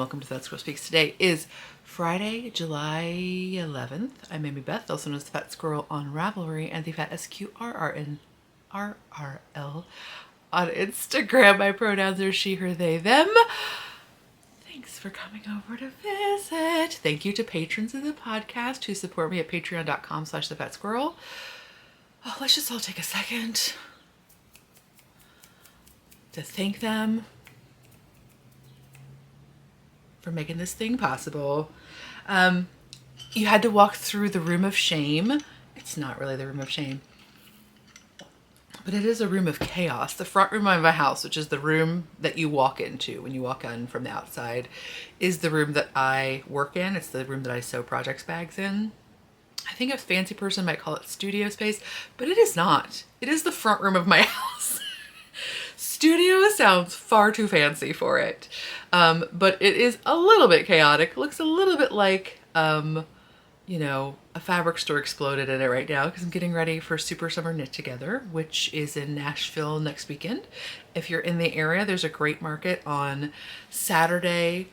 welcome to Fat Squirrel Speaks. Today is Friday, July 11th. I'm Amy Beth, also known as the Fat Squirrel on Ravelry and the Fat SQRRNRRL on Instagram. My pronouns are she, her, they, them. Thanks for coming over to visit. Thank you to patrons of the podcast who support me at patreon.com/thefatsquirrel. Oh, let's just all take a second to thank them for making this thing possible. You had to walk through the room of shame. It's not really the room of shame, but it is a room of chaos. The front room of my house, which is the room that you walk into when you walk in from the outside, is the room that I work in. It's the room that I sew projects bags in. I think a fancy person might call it studio space, but it is not. It is the front room of my house. Studio sounds far too fancy for it. But it is a little bit chaotic. It looks a little bit like, you know, a fabric store exploded in it right now because I'm getting ready for Super Summer Knit Together, which is in Nashville next weekend. If you're in the area, there's a great market on Saturday,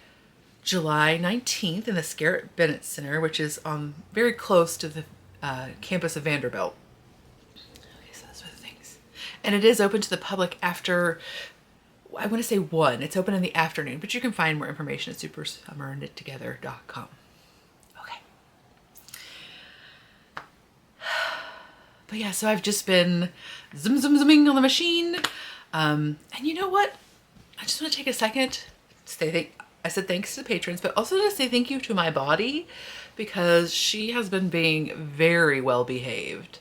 July 19th in the Scarlett Bennett Center, which is very close to the campus of Vanderbilt. And it is open to the public after, I want to say 1. It's open in the afternoon, but you can find more information at supersummerknittogether.com. Okay. But yeah, so I've just been zooming on the machine. And you know what? I just want to take a second to say I said thanks to the patrons, but also to say thank you to my body because she has been being very well behaved.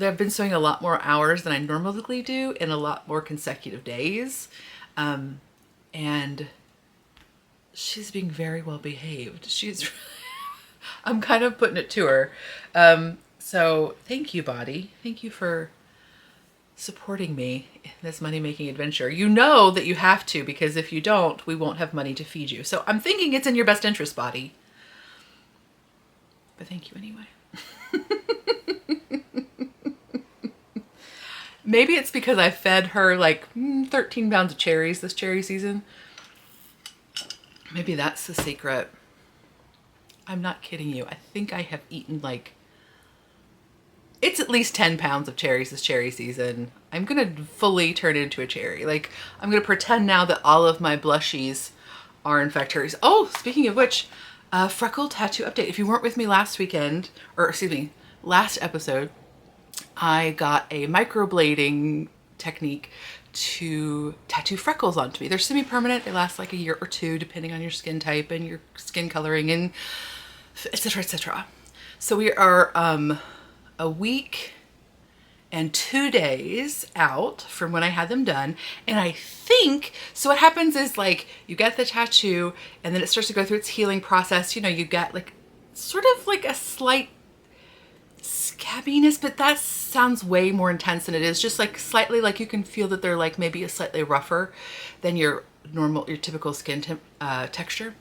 I've been sewing a lot more hours than I normally do in a lot more consecutive days. And she's being very well behaved. I'm kind of putting it to her. So thank you, body. Thank you for supporting me in this money-making adventure. You know that you have to, because if you don't, we won't have money to feed you. So I'm thinking it's in your best interest, body. But thank you anyway. Maybe it's because I fed her like 13 pounds of cherries this cherry season. Maybe that's the secret. I'm not kidding you. I think I have eaten it's at least 10 pounds of cherries this cherry season. I'm going to fully turn into a cherry. Like, I'm going to pretend now that all of my blushies are in fact cherries. Oh, speaking of which, Freckle tattoo update. If you weren't with me last episode, I got a microblading technique to tattoo freckles onto me. They're semi-permanent. They last like a year or 2 depending on your skin type and your skin coloring and etc, etc. So we are a week and 2 days out from when I had them done. And I think, so what happens is like you get the tattoo and then it starts to go through its healing process. You know, you get like sort of like a slight scabbiness, but that sounds way more intense than it is. Just like slightly, like you can feel that they're like maybe a slightly rougher than your typical skin texture.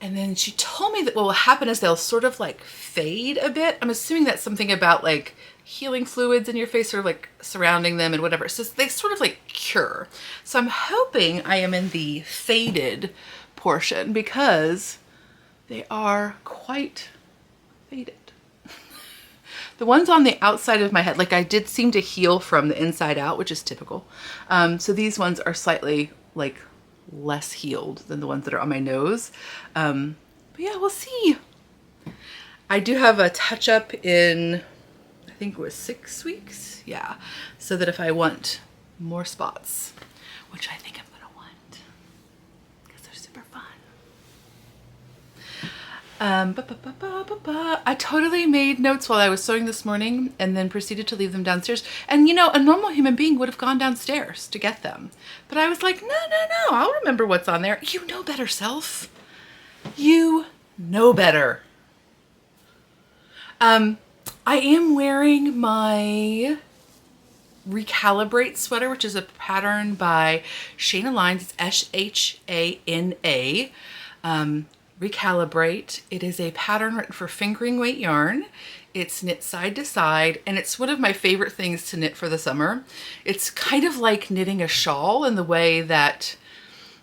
And then she told me that what will happen is they'll sort of like fade a bit. I'm assuming that's something about like healing fluids in your face sort of like surrounding them and whatever. So they sort of like cure. So I'm hoping I am in the faded portion because they are quite faded. The ones on the outside of my head, like I did seem to heal from the inside out, which is typical. So these ones are slightly like less healed than the ones that are on my nose. But yeah, we'll see. I do have a touch up in, I think it was 6 weeks. Yeah. So that if I want more spots, which I think I'm going to want because they're super fun. I totally made notes while I was sewing this morning and then proceeded to leave them downstairs. And you know, a normal human being would have gone downstairs to get them. But I was like, no, I'll remember what's on there. You know better, self. You know better. I am wearing my Recalibrate sweater, which is a pattern by Shana Lines. It's Shana. Recalibrate. It is a pattern written for fingering weight yarn. It's knit side to side, and it's one of my favorite things to knit for the summer. It's kind of like knitting a shawl in the way that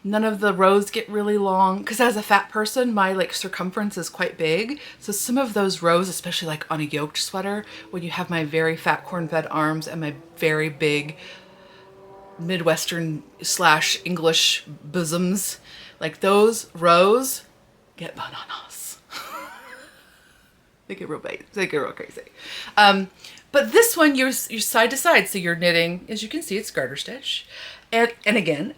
None of the rows get really long, because as a fat person, my like circumference is quite big. So some of those rows, especially like on a yoked sweater, when you have my very fat corn-fed arms and my very big Midwestern / English bosoms, like those rows get bananas. They get real big. They get real crazy. But this one, you're side to side. So you're knitting, as you can see, it's garter stitch. And again,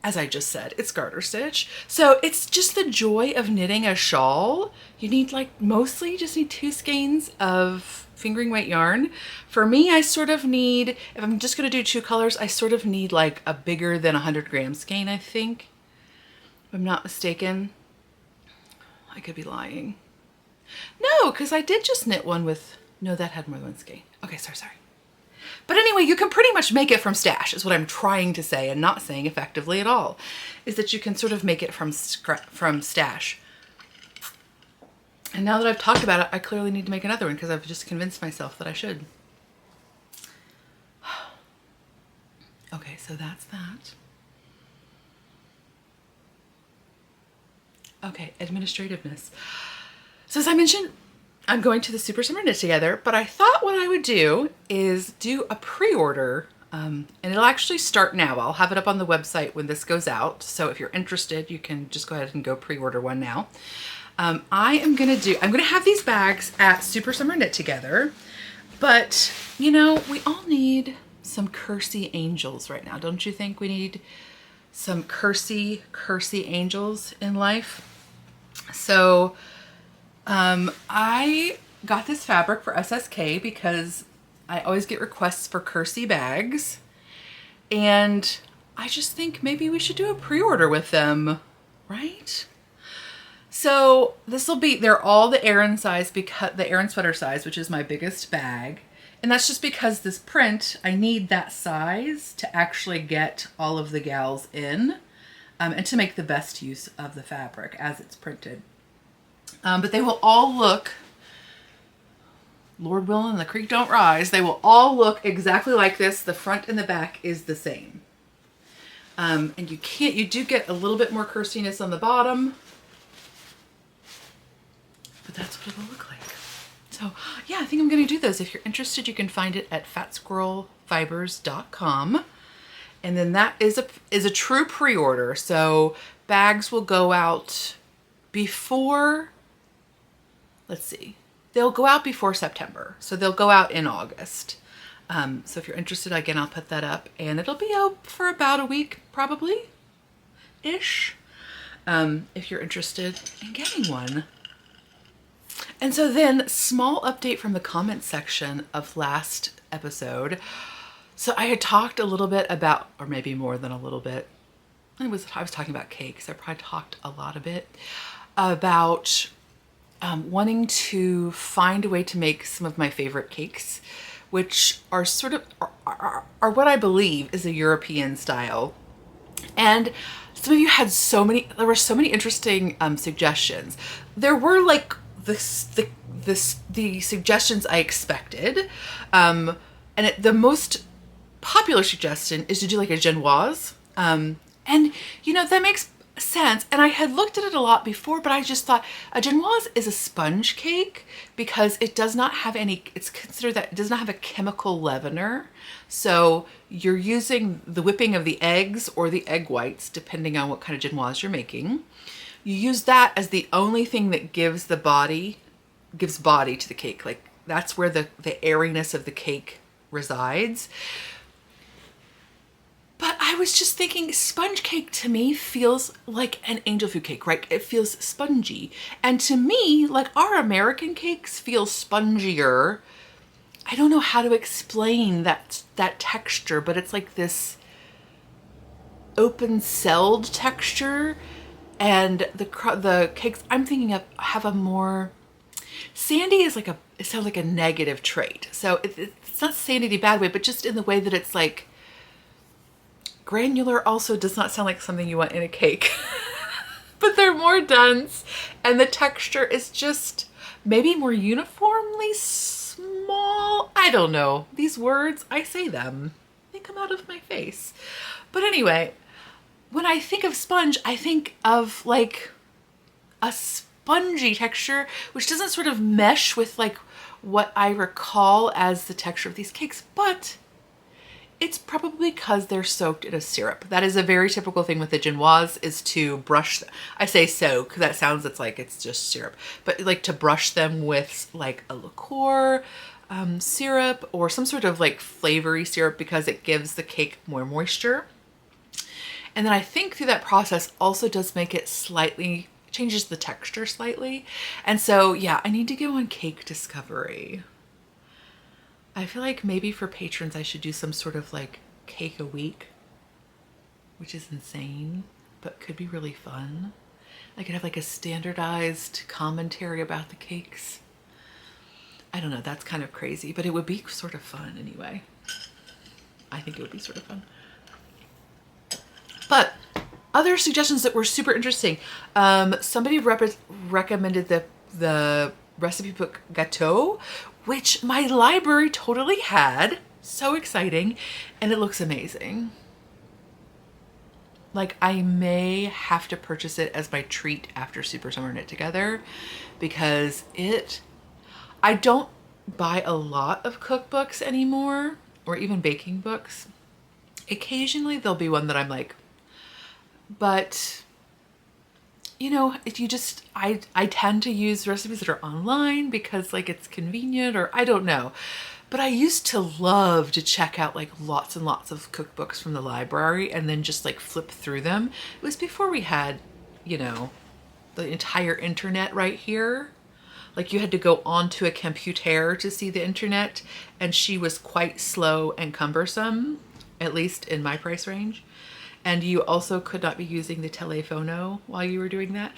as I just said, it's garter stitch. So it's just the joy of knitting a shawl. You need like, mostly you just need 2 skeins of fingering weight yarn. For me, I sort of need, if I'm just gonna do 2 colors, I sort of need like a bigger than 100 gram skein, I think. If I'm not mistaken. I could be lying. No, because I did just knit one with, no, that had more than 1 skein. Okay, sorry. But anyway, you can pretty much make it from stash, is what I'm trying to say, and not saying effectively at all, is that you can sort of make it from stash. And now that I've talked about it, I clearly need to make another one because I've just convinced myself that I should. Okay, so that's that. Okay, administrativeness. So as I mentioned, I'm going to the Super Summer Knit Together, but I thought what I would do is do a pre-order, and it'll actually start now. I'll have it up on the website when this goes out. So if you're interested, you can just go ahead and go pre-order one now. I'm gonna have these bags at Super Summer Knit Together, but you know, we all need some cursey angels right now. Don't you think we need some cursey angels in life? So I got this fabric for SSK because I always get requests for cursey bags, and I just think maybe we should do a pre-order with them, right? So this will be, they're all the Aran size, because the Aran sweater size, which is my biggest bag. And that's just because this print, I need that size to actually get all of the gals in, and to make the best use of the fabric as it's printed. But they will all look, Lord willing, the creek don't rise, they will all look exactly like this. The front and the back is the same. And you do get a little bit more cursiness on the bottom, but that's what it'll look like. So yeah, I think I'm going to do those. If you're interested, you can find it at fatsquirrelfibers.com. And then that is a true pre-order. So bags will go out before, let's see, they'll go out before September. So they'll go out in August. So if you're interested, again, I'll put that up, and it'll be out for about a week, probably, ish, if you're interested in getting one. And so then, small update from the comment section of last episode. So I had talked a little bit about, or maybe more than a little bit, I was talking about cakes. I probably talked a lot of it about wanting to find a way to make some of my favorite cakes, which are sort of, are what I believe is a European style. And some of you had there were so many interesting suggestions. There were like the suggestions I expected. And the most popular suggestion is to do like a genoise. And you know, that makes sense. And I had looked at it a lot before, but I just thought a genoise is a sponge cake because it does not have any, it's considered that it does not have a chemical leavener. So you're using the whipping of the eggs or the egg whites, depending on what kind of genoise you're making. You use that as the only thing that gives body to the cake. Like that's where the airiness of the cake resides. But I was just thinking, sponge cake to me feels like an angel food cake, right? It feels spongy. And to me, like our American cakes feel spongier. I don't know how to explain that texture, but it's like this open-celled texture. And the cakes I'm thinking of have a more, sandy is like it sounds like a negative trait. So it's not sandy in a bad way, but just in the way that it's like, granular also does not sound like something you want in a cake. But they're more dense, and the texture is just maybe more uniformly small. I don't know. These words, I say them. They come out of my face. But anyway, when I think of sponge, I think of like a spongy texture, which doesn't sort of mesh with like what I recall as the texture of these cakes, but it's probably because they're soaked in a syrup. That is a very typical thing with the Genoise, is to brush, I say soak, that sounds, it's like it's just syrup, but like to brush them with like a liqueur syrup or some sort of like flavory syrup, because it gives the cake more moisture. And then I think through that process also does make it slightly, changes the texture slightly. And so yeah, I need to go on cake discovery. I feel like maybe for patrons I should do some sort of like cake a week, which is insane, but could be really fun. I could have like a standardized commentary about the cakes. I don't know, that's kind of crazy, but it would be sort of fun anyway. I think it would be sort of fun. But other suggestions that were super interesting. Somebody recommended the recipe book Gâteau, which my library totally had. So exciting. And it looks amazing. Like, I may have to purchase it as my treat after Super Summer Knit Together, because I don't buy a lot of cookbooks anymore, or even baking books. Occasionally there'll be one that I'm like, but you know, if you just, I tend to use recipes that are online because like it's convenient, or I don't know. But I used to love to check out like lots and lots of cookbooks from the library and then just like flip through them. It was before we had, you know, the entire internet right here. Like you had to go onto a computer to see the internet, and she was quite slow and cumbersome, at least in my price range. And you also could not be using the telephono while you were doing that.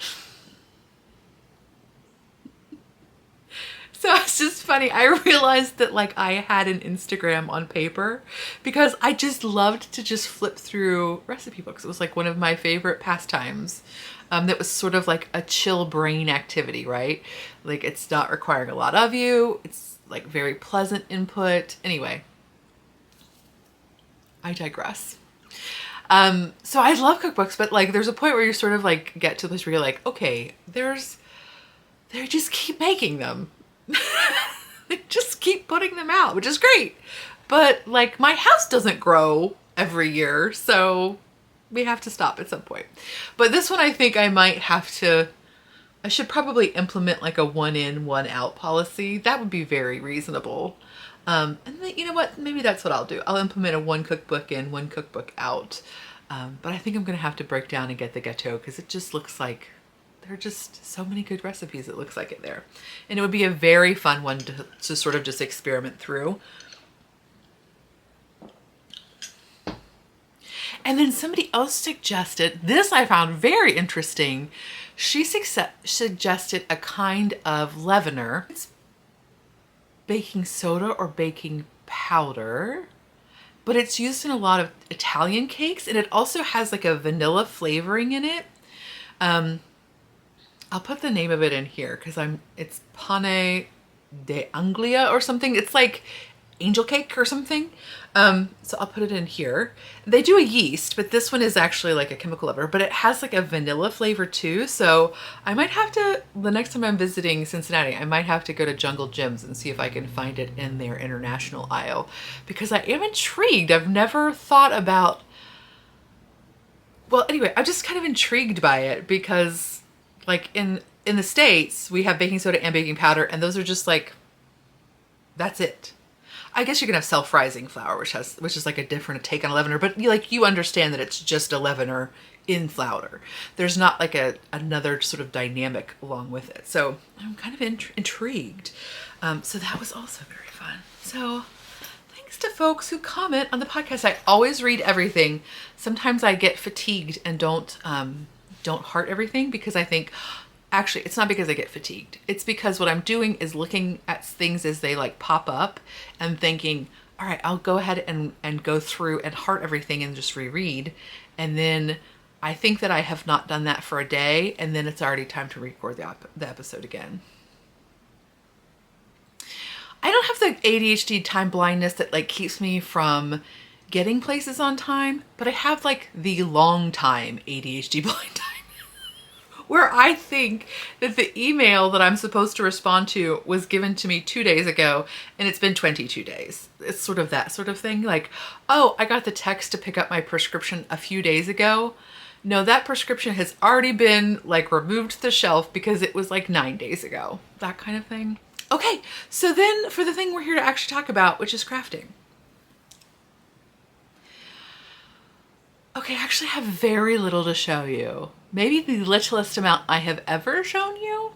So it's just funny. I realized that like I had an Instagram on paper because I just loved to just flip through recipe books. It was like one of my favorite pastimes. That was sort of like a chill brain activity, right? Like it's not requiring a lot of you. It's like very pleasant input. Anyway, I digress. So I love cookbooks, but like there's a point where you sort of like get to this where you're like, okay, they just keep making them. They just keep putting them out, which is great. But like my house doesn't grow every year, so we have to stop at some point. But this one I think I should probably implement like a 1 in, 1 out policy. That would be very reasonable. And then, you know what? Maybe that's what I'll do. I'll implement a 1 cookbook in, 1 cookbook out. But I think I'm going to have to break down and get the Gâteau because it just looks like there are just so many good recipes. It looks like it there. And it would be a very fun one to sort of just experiment through. And then somebody else suggested, this I found very interesting. She suggested a kind of leavener. It's baking soda or baking powder, but it's used in a lot of Italian cakes, and it also has like a vanilla flavoring in it. I'll put the name of it in here because it's pane d'Anglia or something. It's like angel cake or something. So I'll put it in here. They do a yeast, but this one is actually like a chemical leavener, but it has like a vanilla flavor too. So I might have to, the next time I'm visiting Cincinnati, I might have to go to Jungle Gyms and see if I can find it in their international aisle, because I am intrigued. I've never thought about, well, anyway, I'm just kind of intrigued by it because like in the States, we have baking soda and baking powder, and those are just like, that's it. I guess you can have self-rising flour, which is like a different take on a leavener, but you understand that it's just a leavener in flour. There's not like another sort of dynamic along with it. So I'm kind of intrigued. So that was also very fun. So thanks to folks who comment on the podcast. I always read everything. Sometimes I get fatigued and don't heart everything because I think, actually, it's not because I get fatigued. It's because what I'm doing is looking at things as they like pop up and thinking, all right, I'll go ahead and go through and heart everything and just reread. And then I think that I have not done that for a day, and then it's already time to record the episode again. I don't have the ADHD time blindness that like keeps me from getting places on time, but I have like the long time ADHD blind time where I think that the email that I'm supposed to respond to was given to me 2 days ago and it's been 22 days. It's sort of that sort of thing. Like, oh, I got the text to pick up my prescription a few days ago. No, that prescription has already been like removed to the shelf because it was like 9 days ago. That kind of thing. Okay, so then for the thing we're here to actually talk about, which is crafting. Okay, I actually have very little to show you. Maybe the littlest amount I have ever shown you.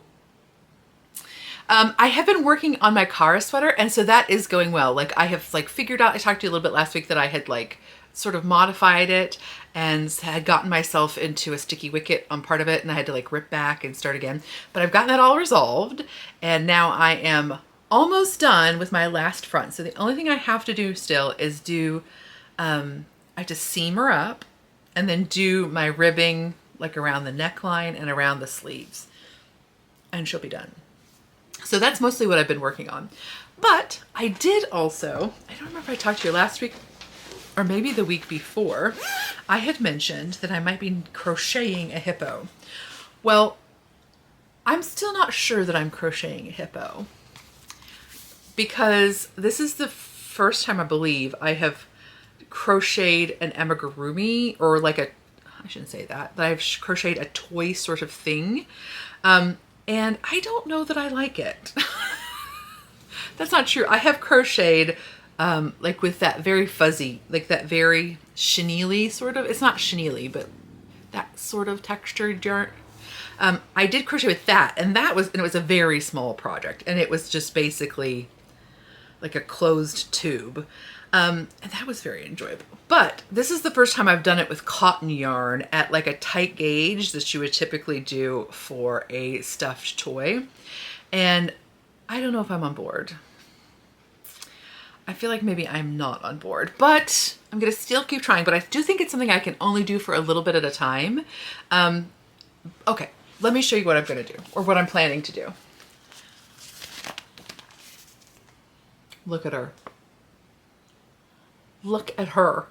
I have been working on my Kara sweater, and so that is going well. Like I have like figured out, I talked to you a little bit last week that I had like sort of modified it and had gotten myself into a sticky wicket on part of it, and I had to like rip back and start again. But I've gotten that all resolved, and now I am almost done with my last front. So the only thing I have to do still is do, I have to seam her up and then do my ribbing like around the neckline and around the sleeves, and she'll be done. So that's mostly what I've been working on. But I did also, I don't remember if I talked to you last week or maybe the week before, I had mentioned that I might be crocheting a hippo. Well, I'm still not sure that I'm crocheting a hippo because this is the first time I believe I have crocheted an amigurumi, or like a, I shouldn't say that, but I've crocheted a toy sort of thing. And I don't know that I like it. That's not true. I have crocheted like with that very fuzzy, like that very chenille sort of, it's not chenille, but that sort of textured yarn. I did crochet with that, and that was, and it was a very small project, and it was just basically like a closed tube. And that was very enjoyable. But this is the first time I've done it with cotton yarn at like a tight gauge that you would typically do for a stuffed toy. And I don't know if I'm on board. I feel like maybe I'm not on board, but I'm going to still keep trying. But I do think it's something I can only do for a little bit at a time. Okay, let me show you what I'm going to do, or what I'm planning to do. Look at her. Look at her.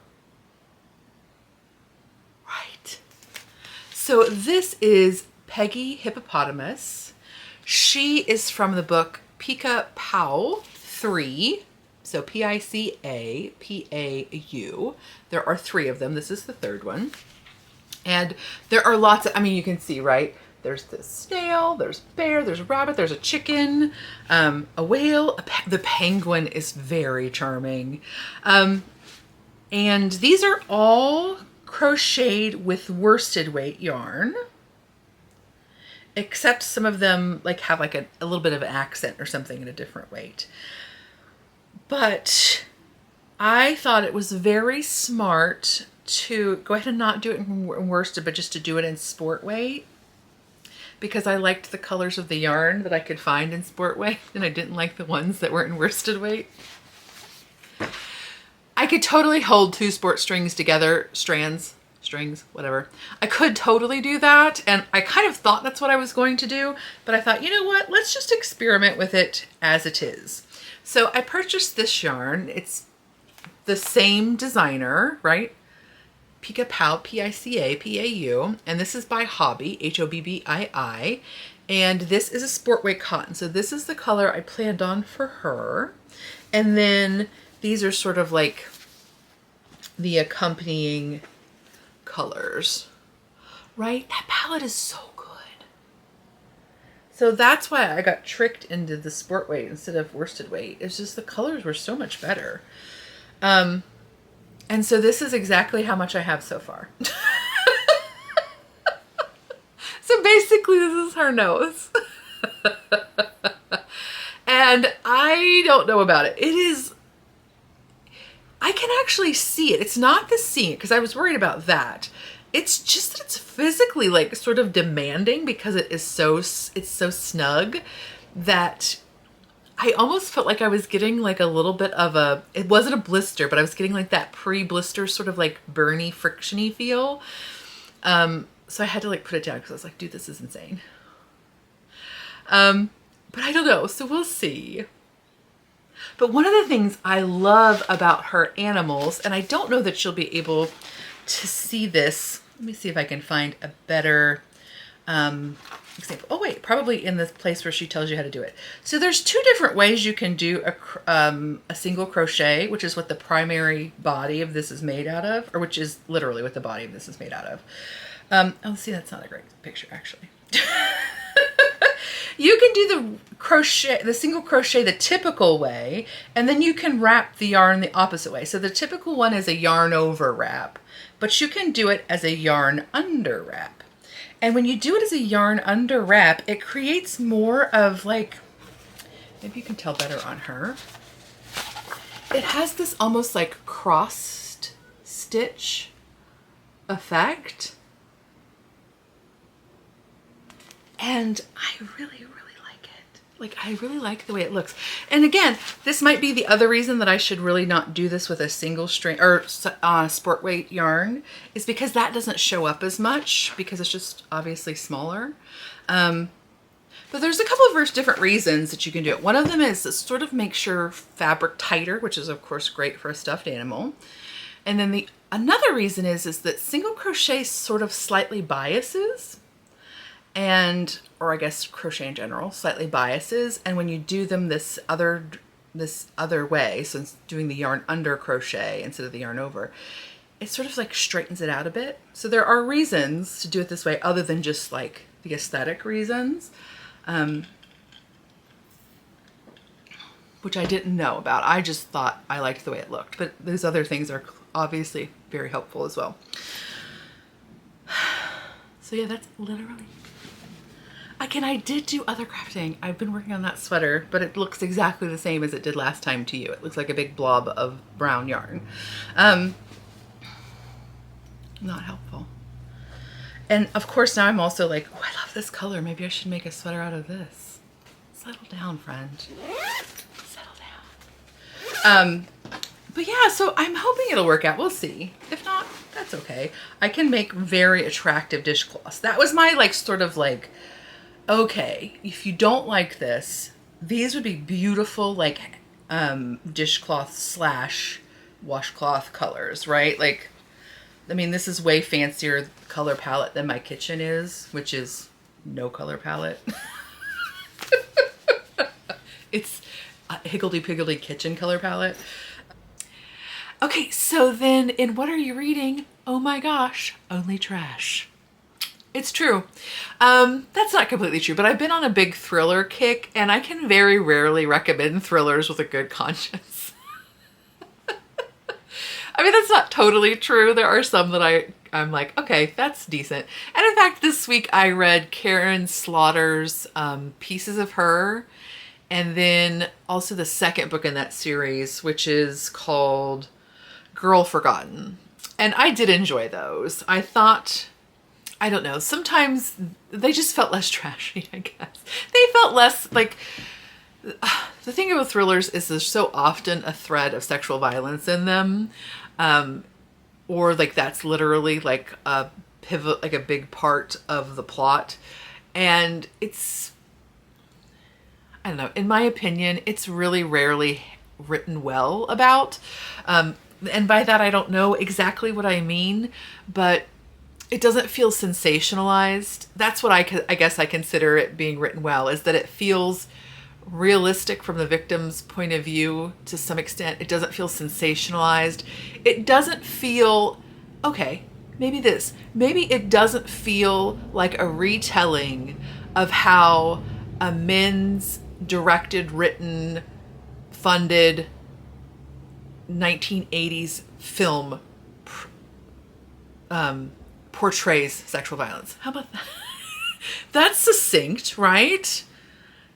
Right. So this is Peggy Hippopotamus. She is from the book Pika Pau 3. So P-I-C-A-P-A-U. There are 3 of them. This is the 3rd one. And there are lots of, I mean, you can see, right? There's the snail, there's bear, there's a rabbit, there's a chicken, a whale. The penguin is very charming. And these are all crocheted with worsted weight yarn, except some of them like have like a little bit of an accent or something in a different weight. But I thought it was very smart to go ahead and not do it in worsted, but just to do it in sport weight, because I liked the colors of the yarn that I could find in sport weight, and I didn't like the ones that were in worsted weight. I could totally hold 2 sport strings together, strings, whatever. I could totally do that, and I kind of thought that's what I was going to do, but I thought, you know what, let's just experiment with it as it is. So I purchased this yarn. It's the same designer, right? Pika Pau, P-I-C-A-P-A-U, and this is by Hobbii, H-O-B-B-I-I, and this is a sport weight cotton. So this is the color I planned on for her, and then these are sort of like the accompanying colors, right? That palette is so good. So that's why I got tricked into the sport weight instead of worsted weight. It's just the colors were so much better. And so this is exactly how much I have so far. So basically this is her nose. And I don't know about it. It is, I can actually see it. It's not the seam, because I was worried about that. It's just that it's physically like sort of demanding, because it is so, it's so snug that I almost felt like I was getting like a little bit of a, it wasn't a blister, but I was getting like that pre-blister sort of like burny, frictiony feel. So I had to like put it down because I was like, dude, this is insane. But I don't know. So we'll see. But one of the things I love about her animals, and I don't know that she'll be able to see this. Let me see if I can find a better example. Oh wait, probably in the place where she tells you how to do it. So there's two different ways you can do a single crochet, which is what the primary body of this is made out of, or which is literally what the body of this is made out of. Oh, see, that's not a great picture actually. You can do the crochet, the single crochet the typical way, and then you can wrap the yarn the opposite way. So the typical one is a yarn over wrap, but you can do it as a yarn under wrap. And when you do it as a yarn under wrap, it creates more of like, maybe you can tell better on her. It has this almost like crossed stitch effect. And I really like it. Like, I really like the way it looks. And again, this might be the other reason that I should really not do this with a single string or sport weight yarn, is because that doesn't show up as much because it's just obviously smaller. But there's a couple of different reasons that you can do it. One of them is to sort of make sure fabric tighter, which is of course great for a stuffed animal. And then another reason is that single crochet sort of slightly biases. Or I guess crochet in general, slightly biases. And when you do them this other way, so it's doing the yarn under crochet instead of the yarn over, it sort of like straightens it out a bit. So there are reasons to do it this way other than just like the aesthetic reasons, which I didn't know about. I just thought I liked the way it looked, but those other things are obviously very helpful as well. So yeah, that's literally. I did do other crafting. I've been working on that sweater, but it looks exactly the same as it did last time to you. It looks like a big blob of brown yarn. Not helpful. And of course now I'm also like, oh, I love this color. Maybe I should make a sweater out of this. Settle down, friend. Settle down. But yeah, so I'm hoping it'll work out. We'll see. If not, that's okay. I can make very attractive dishcloths. That was my like sort of like, okay, if you don't like this, these would be beautiful like dishcloth / washcloth colors, right? Like, I mean, this is way fancier color palette than my kitchen is, which is no color palette. It's a higgledy-piggledy kitchen color palette. Okay, so then in What Are You Reading? Oh my gosh, only trash. It's true. That's not completely true, but I've been on a big thriller kick and I can very rarely recommend thrillers with a good conscience. I mean, that's not totally true. There are some that I'm like, okay, that's decent. And in fact, this week I read Karen Slaughter's Pieces of Her, and then also the second book in that series, which is called Girl Forgotten. And I did enjoy those. I thought, I don't know, sometimes they just felt less trashy, I guess. They felt less like, the thing about thrillers is there's so often a thread of sexual violence in them. Or like that's literally like a pivot, like a big part of the plot. And it's, I don't know, in my opinion, it's really rarely written well about. And by that, I don't know exactly what I mean, but it doesn't feel sensationalized. That's what I guess I consider it being written well, is that it feels realistic from the victim's point of view to some extent. It doesn't feel sensationalized. It doesn't feel, okay, maybe it doesn't feel like a retelling of how a men's directed, written, funded 1980s film portrays sexual violence. How about that? That's succinct, right?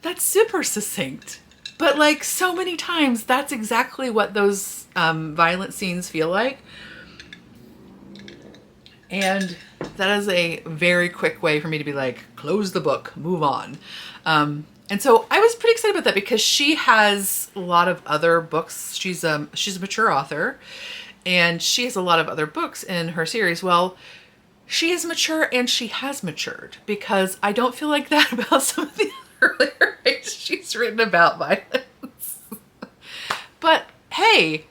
That's super succinct. But like so many times, that's exactly what those violent scenes feel like. And that is a very quick way for me to be like, close the book, move on. And so I was pretty excited about that because she has a lot of other books. She's a mature author and she has a lot of other books in her series. Well, she is mature and she has matured, because I don't feel like that about some of the earlier ways she's written about violence. But hey,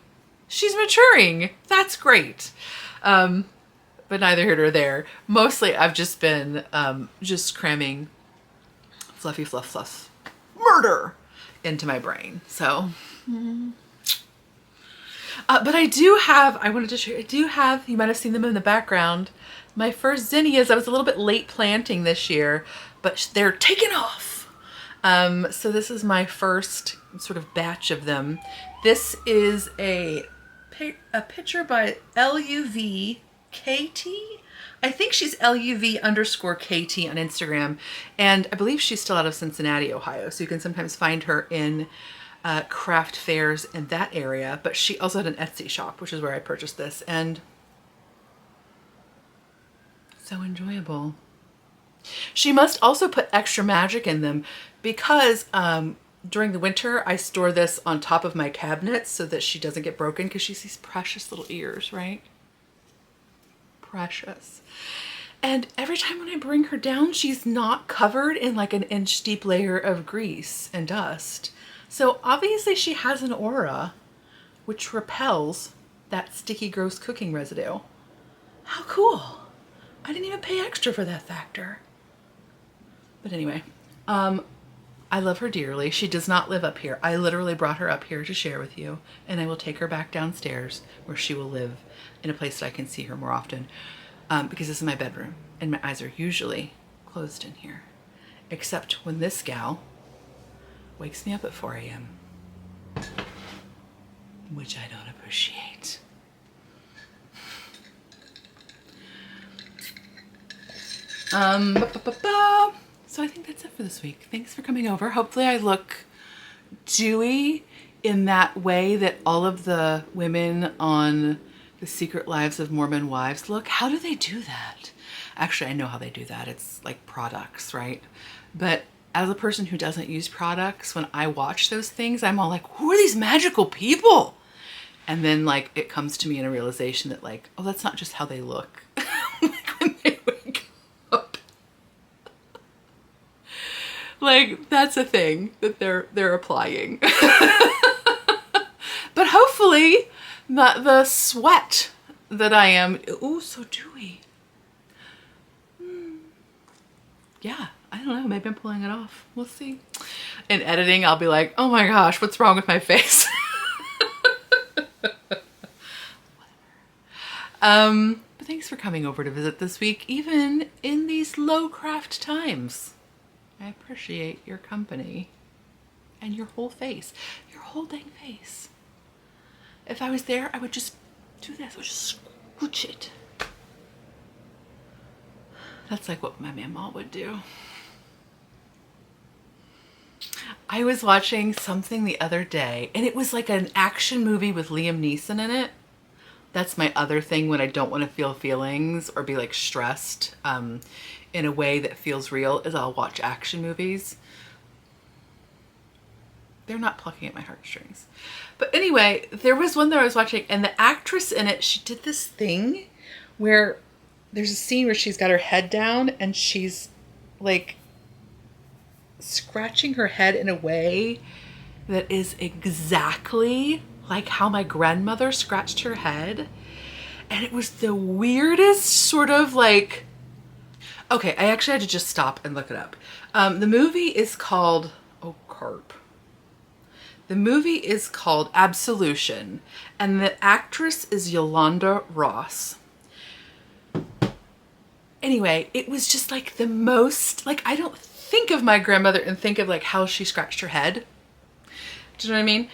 she's maturing. That's great. But neither here nor there. Mostly I've just been just cramming fluffy fluff murder into my brain. So, but I do have, I wanted to share, I do have, you might have seen them in the background, my first zinnias. I was a little bit late planting this year, but they're taking off. So this is my first sort of batch of them. This is a picture by LUVKT. I think she's LUV_KT on Instagram. And I believe she's still out of Cincinnati, Ohio. So you can sometimes find her in craft fairs in that area. But she also had an Etsy shop, which is where I purchased this. And so enjoyable. She must also put extra magic in them because during the winter, I store this on top of my cabinet so that she doesn't get broken because she's these precious little ears, right? Precious. And every time when I bring her down, she's not covered in like an inch deep layer of grease and dust. So obviously she has an aura which repels that sticky, gross cooking residue. How cool. I didn't even pay extra for that factor. But anyway, I love her dearly. She does not live up here. I literally brought her up here to share with you, and I will take her back downstairs where she will live in a place that I can see her more often, because this is my bedroom and my eyes are usually closed in here, except when this gal wakes me up at 4 a.m., which I don't appreciate. So I think that's it for this week. Thanks for coming over. Hopefully I look dewy in that way that all of the women on The Secret Lives of Mormon Wives look. How do they do that? Actually, I know how they do that. It's like products, right? But as a person who doesn't use products, when I watch those things, I'm all like, who are these magical people? And then like it comes to me in a realization that like, oh, that's not just how they look. When they wake up. Like that's a thing that they're applying. But hopefully not the sweat that I am. Ooh, so dewy. Yeah, I don't know. Maybe I'm pulling it off. We'll see. In editing, I'll be like, oh my gosh, what's wrong with my face? But thanks for coming over to visit this week, even in these low craft times. I appreciate your company and your whole face, your whole dang face. If I was there, I would just do this. I would just scooch it. That's like what my mama would do. I was watching something the other day, and it was like an action movie with Liam Neeson in it. That's my other thing when I don't want to feel feelings or be like stressed in a way that feels real is I'll watch action movies. They're not plucking at my heartstrings. But anyway, there was one that I was watching, and the actress in it, she did this thing where there's a scene where she's got her head down and she's like scratching her head in a way that is exactly like how my grandmother scratched her head. And it was the weirdest sort of like, okay, I actually had to just stop and look it up. The movie is called, oh carp. The movie is called Absolution, and the actress is Yolanda Ross. Anyway, it was just like the most, like I don't think of my grandmother and think of like how she scratched her head. Do you know what I mean?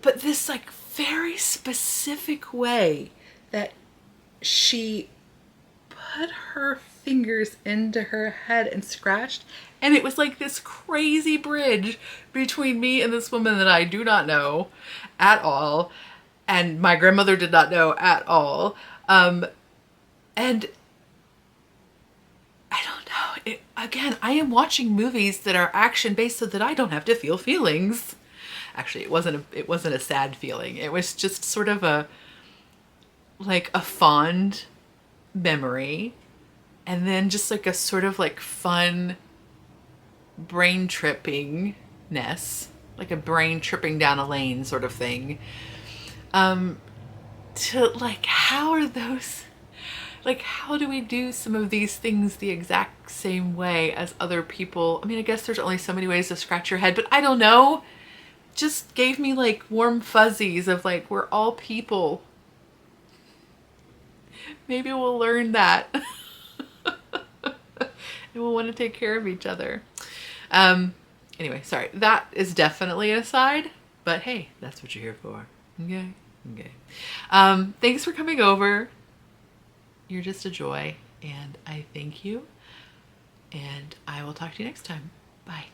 But this like very specific way that she put her fingers into her head and scratched, and it was like this crazy bridge between me and this woman that I do not know at all, and my grandmother did not know at all. And I don't know. Again, I am watching movies that are action based so that I don't have to feel feelings. Actually, it wasn't a sad feeling. It was just sort of a fond memory, and then just like a sort of like fun brain trippingness like a brain tripping down a lane sort of thing. To like, how are those, like, how do we do some of these things the exact same way as other people? I mean, I guess there's only so many ways to scratch your head, but I don't know. Just gave me like warm fuzzies of like, we're all people. Maybe we'll learn that. And we'll want to take care of each other. Anyway, sorry. That is definitely an aside, but hey, that's what you're here for. Okay? Okay. Thanks for coming over. You're just a joy, and I thank you. And I will talk to you next time. Bye.